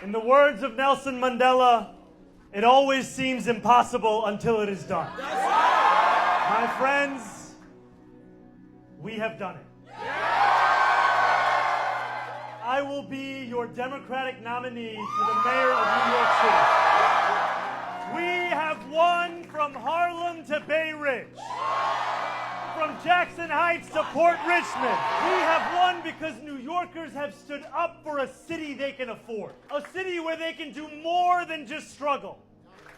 In the words of Nelson Mandela, it always seems impossible until it is done. My friends, we have done it. I will be your Democratic nominee for the mayor of New York City. We have won from Harlem to Bay Ridge, from Jackson Heights to Port Richmond. We have won because New Yorkers have stood up for a city they can afford, a city where they can do more than just struggle,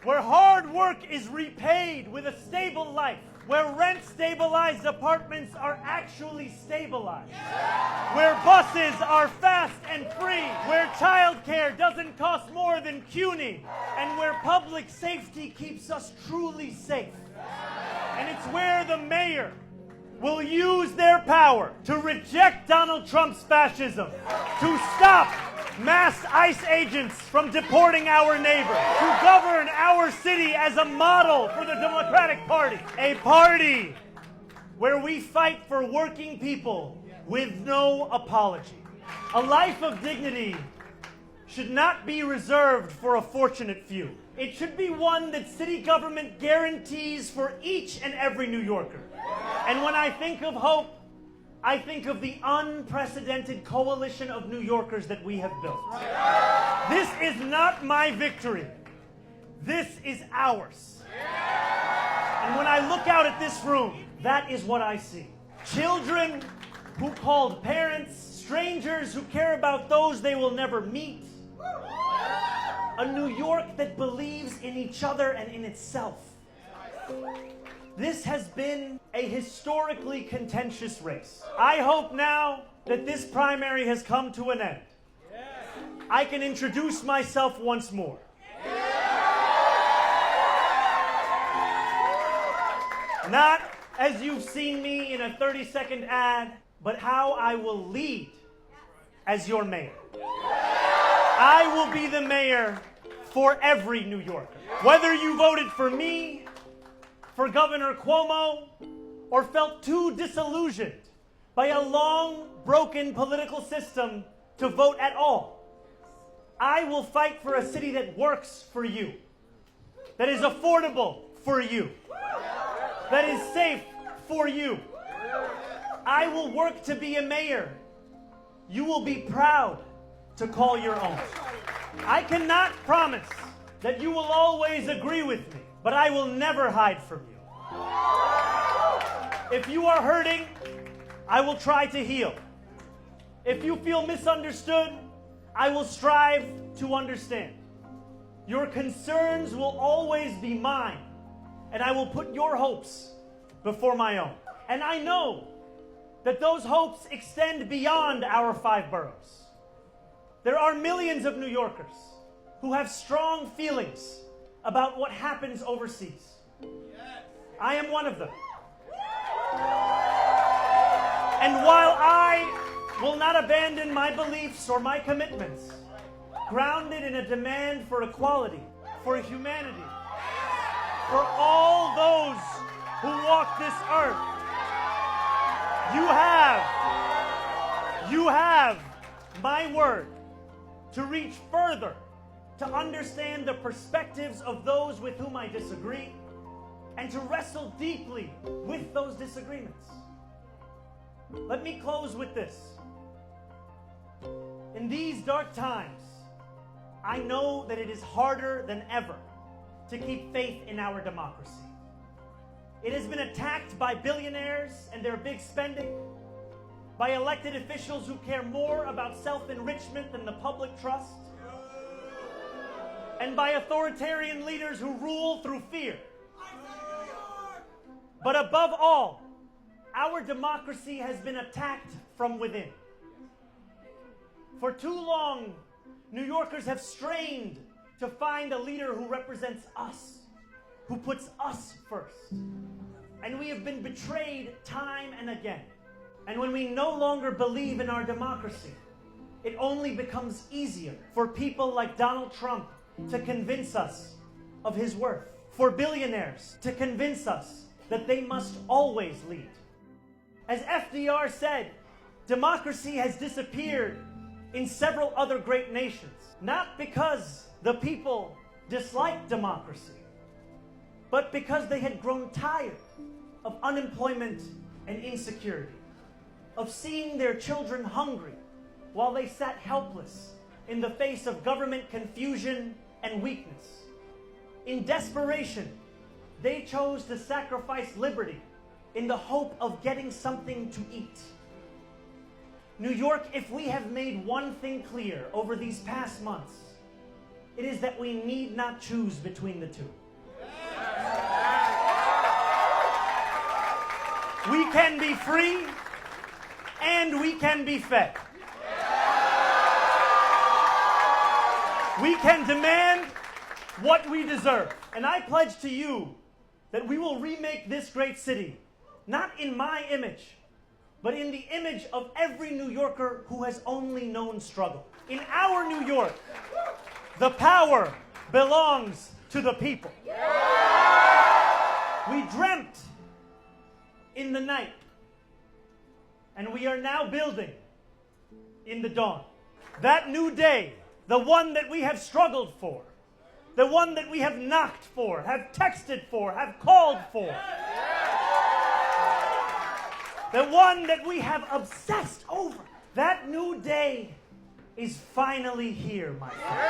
where hard work is repaid with a stable life, where rent-stabilized apartments are actually stabilized, where buses are fast and free, where childcare doesn't cost more than CUNY, and where public safety keeps us truly safe. And it's where the mayor will use their power to reject Donald Trump's fascism, to stop mass ICE agents from deporting our neighbors, to govern our city as a model for the Democratic Party. A party where we fight for working people with no apology. A life of dignity should not be reserved for a fortunate few. It should be one that city government guarantees for each and every New Yorker. And when I think of hope, I think of the unprecedented coalition of New Yorkers that we have built. This is not my victory. This is ours. And when I look out at this room, that is what I see. Children who called parents, strangers who care about those they will never meet. A New York that believes in each other and in itself. This has been a historically contentious race. I hope now that this primary has come to an end, I can introduce myself once more. Not as you've seen me in a 30-second ad, but how I will lead as your mayor. I will be the mayor for every New Yorker. Whether you voted for me, for Governor Cuomo, or felt too disillusioned by a long, broken political system to vote at all, I will fight for a city that works for you, that is affordable for you, that is safe for you. I will work to be a mayor you will be proud to call your own. I cannot promise that you will always agree with me, but I will never hide from you. If you are hurting, I will try to heal. If you feel misunderstood, I will strive to understand. Your concerns will always be mine, and I will put your hopes before my own. And I know that those hopes extend beyond our 5 boroughs. There are millions of New Yorkers who have strong feelings about what happens overseas. I am one of them. And while I will not abandon my beliefs or my commitments, grounded in a demand for equality, for humanity, for all those who walk this earth, you have my word to reach further, to understand the perspectives of those with whom I disagree, and to wrestle deeply with those disagreements. Let me close with this. In these dark times, I know that it is harder than ever to keep faith in our democracy. It has been attacked by billionaires and their big spending, by elected officials who care more about self-enrichment than the public trust, and by authoritarian leaders who rule through fear. But above all, our democracy has been attacked from within. For too long, New Yorkers have strained to find a leader who represents us, who puts us first. And we have been betrayed time and again. And when we no longer believe in our democracy, it only becomes easier for people like Donald Trump to convince us of his worth, for billionaires to convince us that they must always lead. As FDR said, democracy has disappeared in several other great nations, not because the people disliked democracy, but because they had grown tired of unemployment and insecurity, of seeing their children hungry while they sat helpless in the face of government confusion and weakness. In desperation, they chose to sacrifice liberty in the hope of getting something to eat. New York, if we have made one thing clear over these past months, it is that we need not choose between the two. We can be free and we can be fed. We can demand what we deserve. And I pledge to you that we will remake this great city, not in my image, but in the image of every New Yorker who has only known struggle. In our New York, the power belongs to the people. We dreamt in the night, and we are now building in the dawn. That new day, the one that we have struggled for, the one that we have knocked for, have texted for, have called for, the one that we have obsessed over, that new day is finally here, my friends.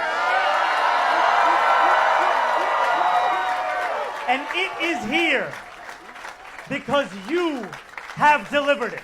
And it is here because you have delivered it.